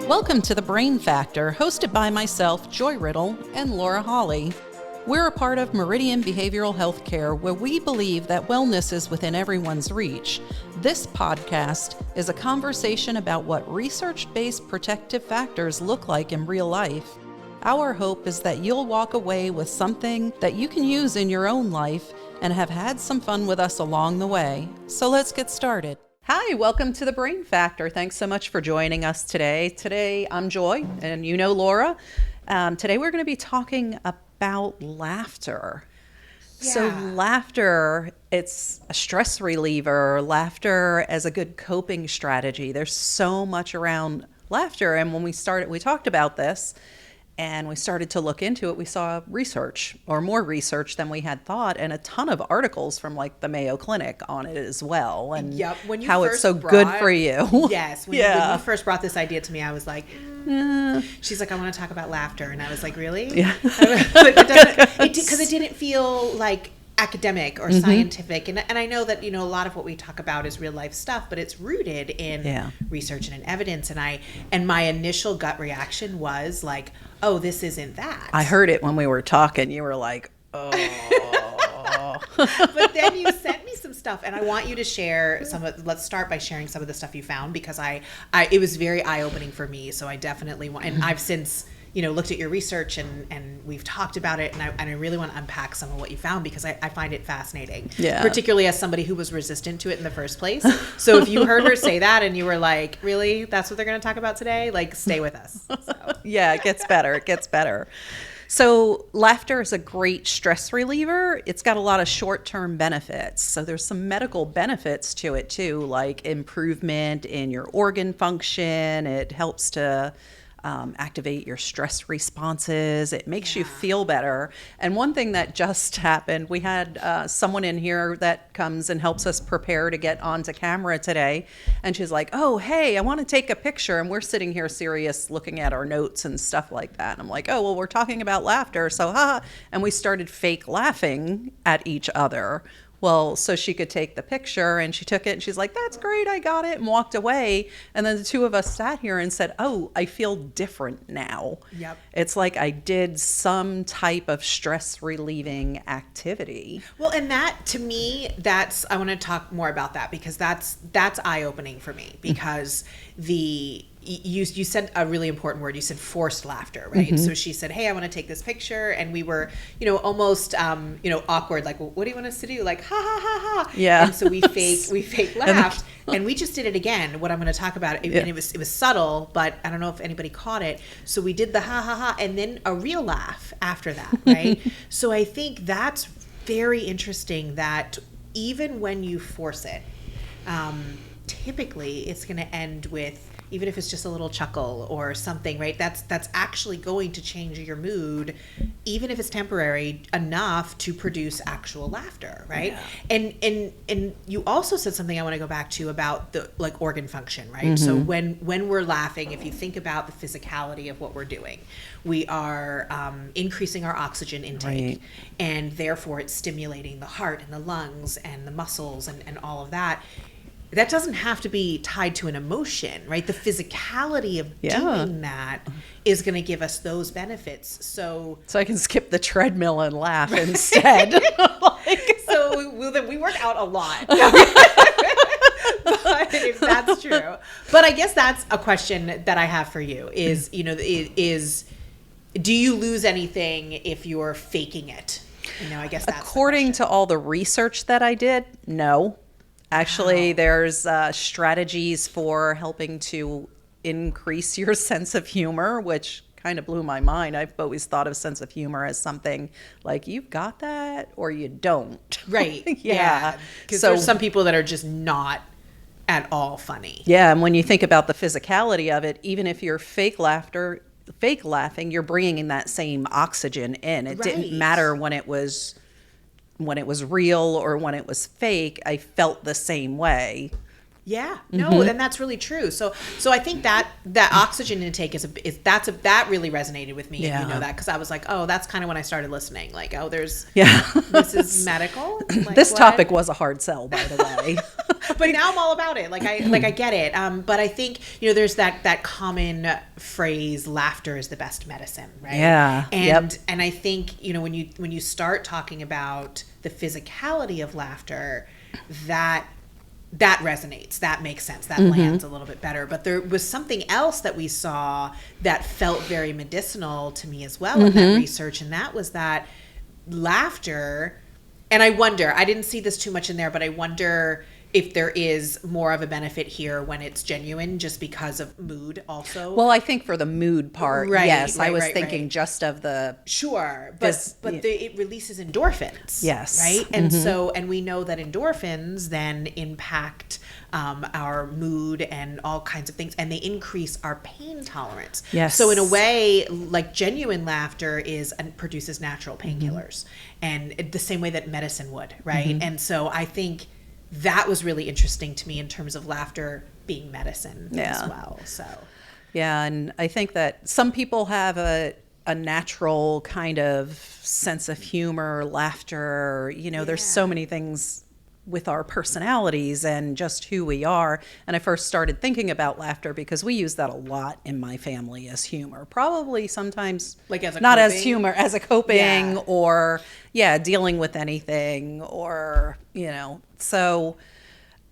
Welcome to The Brain Factor, hosted by myself, Joy Riddle, and Laura Hawley. We're a part of Meridian Behavioral Healthcare, where we believe that wellness is within everyone's reach. This podcast is a conversation about what research-based protective factors look like in real life. Our hope is that you'll walk away with something that you can use in your own life and have had some fun with us along the way. So let's get started. Hi, welcome to The Brain Factor. Thanks so much for joining us today. Today, I'm Joy, and you know Laura. Today, we're going to be talking about laughter. Yeah. So laughter, it's a stress reliever. Laughter as a good coping strategy. There's so much around laughter. And when we talked about this, and we started to look into it, we saw research, or more research than we had thought, and a ton of articles from like the Mayo Clinic on it as well, and how it's so good for you. Yes, when you first brought this idea to me, I was like, she's like, I want to talk about laughter, and I was like, really? Yeah. Because it didn't feel like academic or scientific, and I know that a lot of what we talk about is real life stuff, but it's rooted in research and in evidence, and my initial gut reaction was like, oh, this isn't that. I heard it when we were talking. You were like, oh. But then you sent me some stuff, and I want you to share let's start by sharing some of the stuff you found, because it was very eye-opening for me. So I definitely want, and I've since looked at your research and we've talked about it, and I really want to unpack some of what you found, because I find it fascinating, particularly as somebody who was resistant to it in the first place. So if you heard her say that and you were like, really, that's what they're going to talk about today? Like, stay with us. So. Yeah, it gets better. So laughter is a great stress reliever. It's got a lot of short-term benefits. So there's some medical benefits to it too, like improvement in your organ function. It helps to activate your stress responses. It makes you feel better. And one thing that just happened, we had someone in here that comes and helps us prepare to get onto camera today. And she's like, oh, hey, I want to take a picture. And we're sitting here serious looking at our notes and stuff like that. And I'm like, oh, well, we're talking about laughter. So, and we started fake laughing at each other. Well, so she could take the picture, and she took it, and she's like, that's great, I got it, and walked away. And then the two of us sat here and said, oh, I feel different now. Yep. It's like I did some type of stress relieving activity. Well, and that, to me, I want to talk more about that, because that's eye-opening for me, because you said a really important word. You said forced laughter, right? Mm-hmm. So she said, hey, I want to take this picture. And we were, almost, awkward. Like, well, what do you want us to do? Like, ha, ha, ha, ha. Yeah. And so we fake laughed. And we just did it again, what I'm going to talk about. And it was subtle, but I don't know if anybody caught it. So we did the ha, ha, ha, and then a real laugh after that, right? So I think that's very interesting, that even when you force it, typically it's going to end with, even if it's just a little chuckle or something, right? That's actually going to change your mood, even if it's temporary, enough to produce actual laughter, right? Yeah. And you also said something I want to go back to about the organ function, right? Mm-hmm. So when we're laughing, if you think about the physicality of what we're doing, we are increasing our oxygen intake, right, and therefore it's stimulating the heart and the lungs and the muscles and all of that. That doesn't have to be tied to an emotion, right? The physicality of doing that is going to give us those benefits. So I can skip the treadmill and laugh instead. So we work out a lot. But if that's true. But I guess that's a question that I have for you is, do you lose anything if you're faking it? I guess that's according to all the research that I did, no. Actually, there's strategies for helping to increase your sense of humor, which kind of blew my mind. I've always thought of sense of humor as something like you've got that or you don't. Right. Yeah. Because there's some people that are just not at all funny. Yeah. And when you think about the physicality of it, even if you're fake laughing, you're bringing in that same oxygen in. It didn't matter when it was real or when it was fake. I felt the same way. Yeah, no, and that's really true. So I think that oxygen intake that really resonated with me. Yeah. And that, because I was like, oh, that's kind of when I started listening. Like, oh, this is medical. Like, this topic was a hard sell, by the way. But now I'm all about it. I get it. But I think, there's that common phrase, laughter is the best medicine, right? Yeah. And I think, when you start talking about the physicality of laughter, that resonates, that makes sense, that lands a little bit better. But there was something else that we saw that felt very medicinal to me as well in that research, and that was that laughter, and I wonder, I didn't see this too much in there, but I wonder if there is more of a benefit here when it's genuine, just because of mood also. Well, I think for the mood part, yes. I was thinking just of the... Sure, but it releases endorphins. Yes. Right? And so, and we know that endorphins then impact our mood and all kinds of things, and they increase our pain tolerance. Yes. So in a way, like genuine laughter produces natural painkillers, and the same way that medicine would, right? And so I think that was really interesting to me in terms of laughter being medicine as well. So, yeah, and I think that some people have a natural kind of sense of humor, laughter. There's so many things with our personalities and just who we are. And I first started thinking about laughter because we use that a lot in my family as humor. Probably sometimes not as humor, as a coping or dealing with anything, or so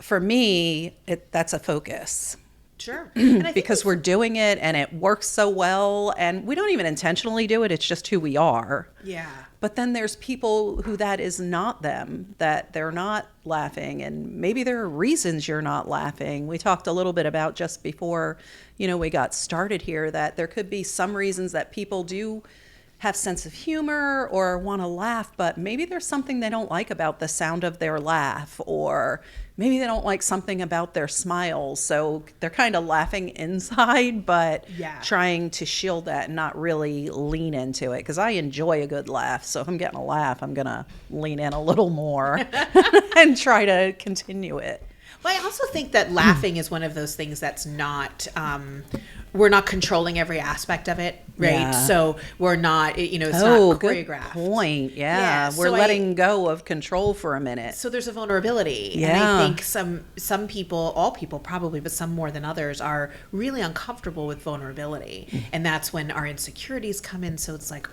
for me that's a focus. Sure. Because we're doing it and it works so well, and we don't even intentionally do it, it's just who we are. Yeah. But then there's people who that is not them, that they're not laughing, and maybe there are reasons you're not laughing. We talked a little bit about just before, we got started here, that there could be some reasons that people do have sense of humor or want to laugh, but maybe there's something they don't like about the sound of their laugh, or maybe they don't like something about their smile. So they're kind of laughing inside, but trying to shield that and not really lean into it. Because I enjoy a good laugh. So if I'm getting a laugh, I'm going to lean in a little more and try to continue it. Well, I also think that laughing is one of those things that's not, we're not controlling every aspect of it, right? Yeah. So we're not, it's not choreographed. Good point. Yeah. We're letting go of control for a minute. So there's a vulnerability. Yeah. And I think some people, all people probably, but some more than others, are really uncomfortable with vulnerability. And that's when our insecurities come in. So it's like,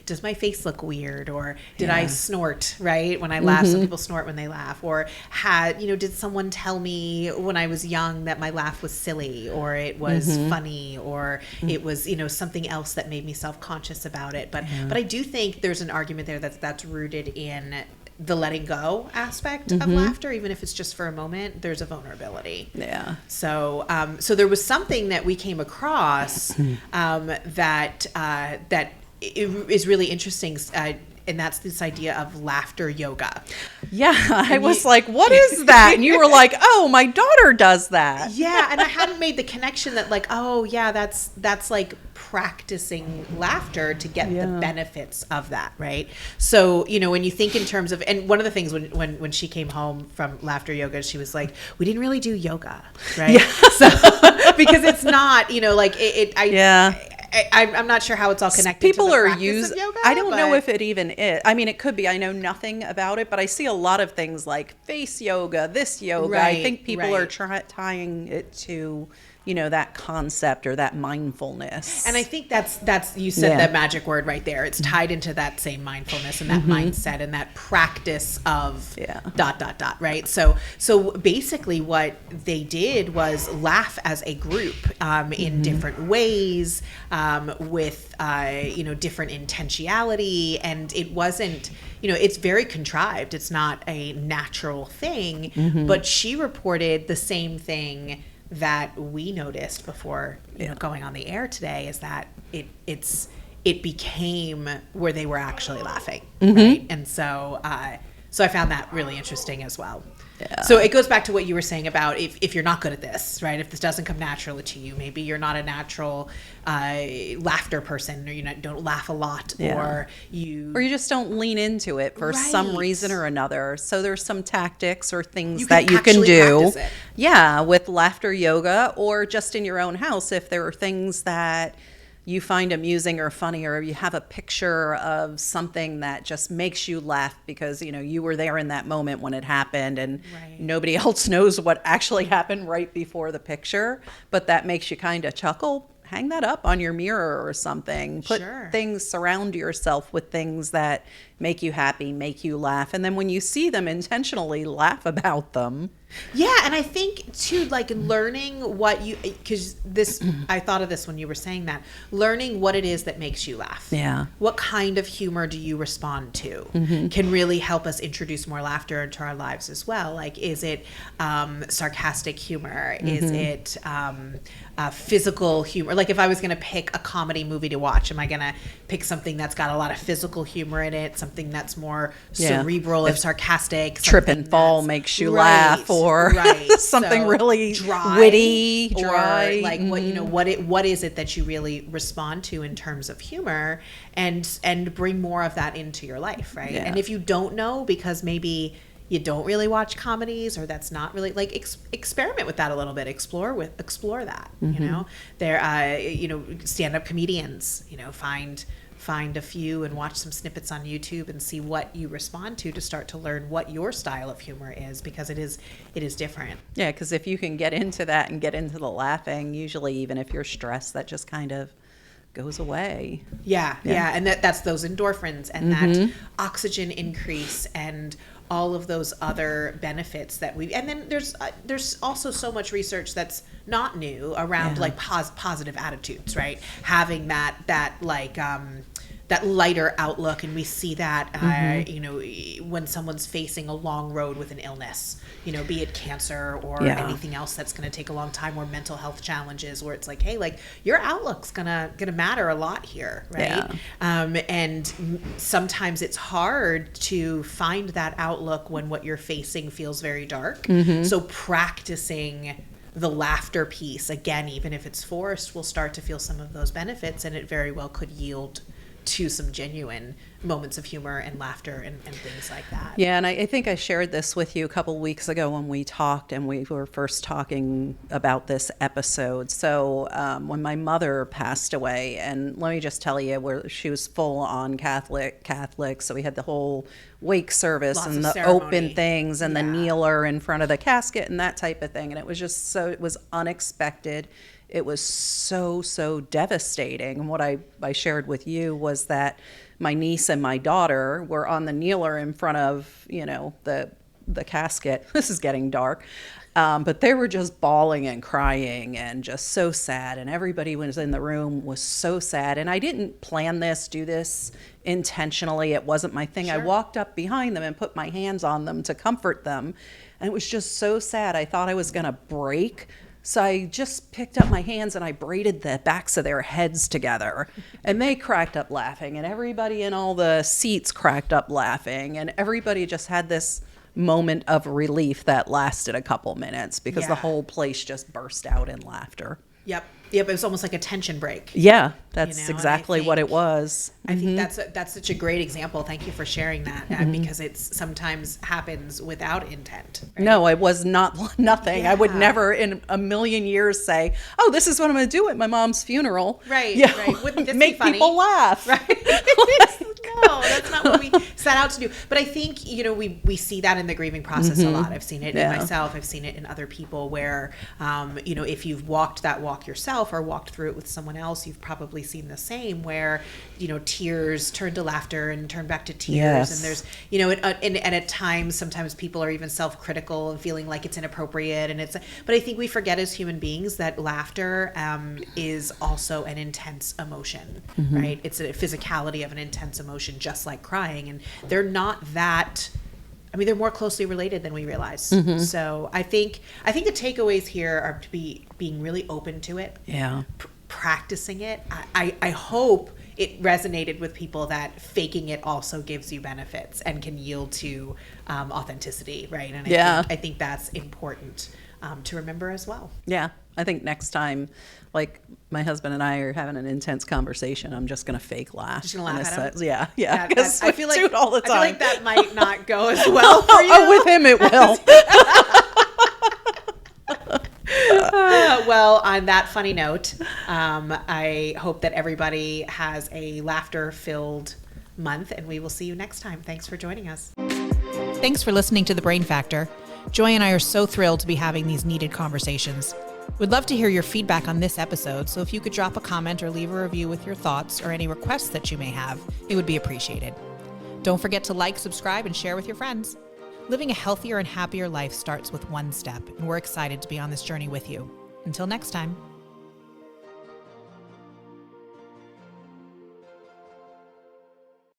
does my face look weird? Or did I snort, right? When I laugh, some people snort when they laugh. Or did someone tell me when I was young that my laugh was silly, or it was funny, or it was, something else that made me self-conscious about it. But I do think there's an argument there that's rooted in the letting go aspect of laughter. Even if it's just for a moment, there's a vulnerability. Yeah. So there was something that we came across that is really interesting. And that's this idea of laughter yoga. Yeah, I was like, what is that? And you were like, oh, my daughter does that. Yeah, and I hadn't made the connection that that's like practicing laughter to get the benefits of that, right? So, when you think in terms of, and one of the things when she came home from laughter yoga, she was like, we didn't really do yoga, right? Yeah. So, because it's not, I'm not sure how it's all connected. People to the are practice of yoga. I don't know if it even is. I mean, it could be. I know nothing about it, but I see a lot of things like face yoga, this yoga. Right, I think people are tying it to, that concept or that mindfulness. And I think that's you said that magic word right there. It's tied into that same mindfulness and that mindset and that practice of ... right? So basically what they did was laugh as a group in different ways, with different intentionality, and it wasn't, it's very contrived. It's not a natural thing, but she reported the same thing that we noticed before going on the air today, is that it became where they were actually laughing, right? And so I found that really interesting as well. Yeah. So it goes back to what you were saying about if you're not good at this, right? If this doesn't come naturally to you, maybe you're not a natural laughter person, or you don't laugh a lot, or you just don't lean into it for some reason or another. So there's some tactics or things that you can do, with laughter yoga, or just in your own house if there are things that you find amusing or funny, or you have a picture of something that just makes you laugh because, you were there in that moment when it happened, and Right. nobody else knows what actually happened right before the picture, but that makes you kind of chuckle. Hang that up on your mirror or something. Put Sure. things, surround yourself with things that make you happy, make you laugh. And then when you see them, intentionally laugh about them. Yeah, and I think too, like learning what because this, I thought of this when you were saying that, learning what it is that makes you laugh. Yeah. What kind of humor do you respond to can really help us introduce more laughter into our lives as well. Like, is it sarcastic humor? Is it physical humor? Like, if I was going to pick a comedy movie to watch, am I going to pick something that's got a lot of physical humor in it, something that's more cerebral and sarcastic? Trip and fall makes you laugh, or something So, really dry, witty, dry. or like what is it that you really respond to in terms of humor, and bring more of that into your life, right? Yeah. And if you don't know, because maybe you don't really watch comedies, or that's not really like experiment with that a little bit, explore that. There stand-up comedians, find a few and watch some snippets on YouTube and see what you respond to start to learn what your style of humor is, because it is different. Yeah, because if you can get into that and get into the laughing, usually even if you're stressed, that just kind of goes away. Yeah. And that's those endorphins and that oxygen increase and all of those other benefits that and then there's also so much research that's not new around like positive attitudes, right? Having that lighter outlook, and we see that when someone's facing a long road with an illness, be it cancer or anything else that's going to take a long time, or mental health challenges, where it's like, hey, like your outlook's gonna matter a lot here, right? And sometimes it's hard to find that outlook when what you're facing feels very dark. So practicing the laughter piece, again, even if it's forced, we'll start to feel some of those benefits, and it very well could yield to some genuine moments of humor and laughter and things like that. Yeah, and I think I shared this with you a couple weeks ago when we talked, and we were first talking about this episode. So when my mother passed away, and let me just tell you, where she was full on Catholic, so we had the whole wake service and the open things and the kneeler in front of the casket and that type of thing. And it was just it was unexpected. It was so devastating. And what I shared with you was that my niece and my daughter were on the kneeler in front of, the casket. This is getting dark. But they were just bawling and crying and just so sad. And everybody was in the room was so sad. And I didn't plan do this intentionally. It wasn't my thing. Sure. I walked up behind them and put my hands on them to comfort them. And it was just so sad. I thought I was going to break. So I just picked up my hands and I braided the backs of their heads together, and they cracked up laughing, and everybody in all the seats cracked up laughing, and everybody just had this moment of relief that lasted a couple minutes because the whole place just burst out in laughter. Yep. It was almost like a tension break. Yeah, that's exactly what it was. I think that's such a great example. Thank you for sharing that, because it sometimes happens without intent. Right? No, it was nothing. Yeah. I would never in a million years say, "Oh, this is what I'm going to do at my mom's funeral." Right. Right. Wouldn't this make be funny? People laugh. Right. No, that's not what we set out to do. But I think, we see that in the grieving process a lot. I've seen it in myself. I've seen it in other people where, if you've walked that walk yourself or walked through it with someone else, you've probably seen the same where, tears turn to laughter and turn back to tears. Yes. And there's, and at times, sometimes people are even self-critical and feeling like it's inappropriate. But I think we forget as human beings that laughter is also an intense emotion, right? It's a physicality of an intense emotion, just like crying. And they're not that, they're more closely related than we realize. So I think the takeaways here are to being really open to it. Yeah. Practicing it. I hope it resonated with people that faking it also gives you benefits and can yield to authenticity, right? And I think that's important to remember as well. Yeah. I think next time, like my husband and I are having an intense conversation, I'm just going to fake laugh. Just going to laugh at him? Yeah. Because I feel like do it all the time. I feel like that might not go as well for you. Oh, with him it will. Well, on that funny note, I hope that everybody has a laughter-filled month, and we will see you next time. Thanks for joining us. Thanks for listening to The Brain Factor. Joy and I are so thrilled to be having these needed conversations. We'd love to hear your feedback on this episode, so if you could drop a comment or leave a review with your thoughts or any requests that you may have, it would be appreciated. Don't forget to like, subscribe, and share with your friends. Living a healthier and happier life starts with one step, and we're excited to be on this journey with you. Until next time.